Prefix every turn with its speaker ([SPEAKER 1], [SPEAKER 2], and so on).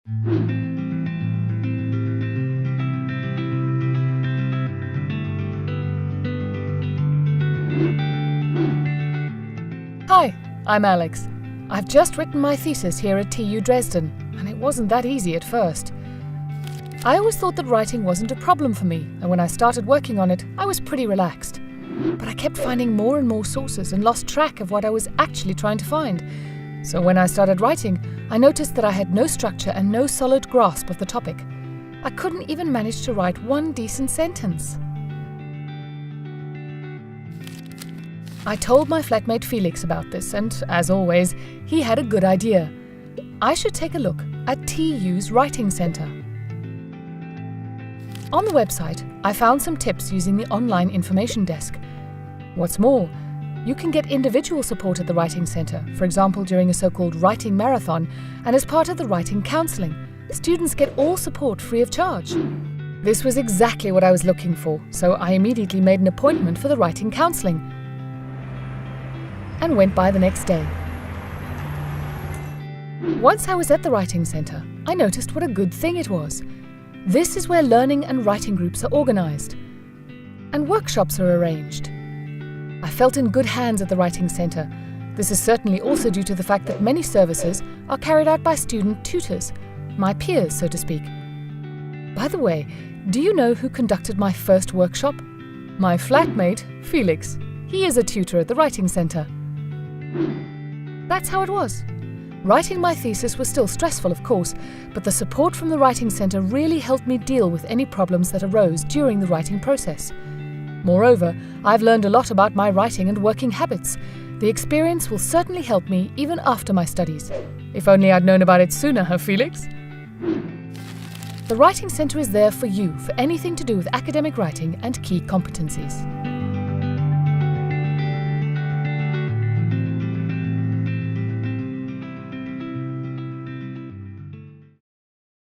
[SPEAKER 1] Hi, I'm Alex. I've just written my thesis here at TU Dresden, and it wasn't that easy at first. I always thought that writing wasn't a problem for me, and when I started working on it, I was pretty relaxed. But I kept finding more and more sources and lost track of what I was actually trying to find. So when I started writing, I noticed that I had no structure and no solid grasp of the topic. I couldn't even manage to write one decent sentence. I told my flatmate Felix about this, and as always, he had a good idea. I should take a look at TU's Writing Centre. On the website, I found some tips using the online information desk. What's more, you can get individual support at the Writing Centre, for example during a so-called writing marathon, and as part of the writing counselling. Students get all support free of charge. This was exactly what I was looking for, so I immediately made an appointment for the writing counselling and went by the next day. Once I was at the Writing Centre, I noticed what a good thing it was. This is where learning and writing groups are organised, and workshops are arranged. I felt in good hands at the Writing Centre. This is certainly also due to the fact that many services are carried out by student tutors, my peers, so to speak. By the way, do you know who conducted my first workshop? My flatmate, Felix. He is a tutor at the Writing Centre. That's how it was. Writing my thesis was still stressful, of course, but the support from the Writing Centre really helped me deal with any problems that arose during the writing process. Moreover, I've learned a lot about my writing and working habits. The experience will certainly help me even after my studies. If only I'd known about it sooner, huh, Felix? The Writing Centre is there for you for anything to do with academic writing and key competencies.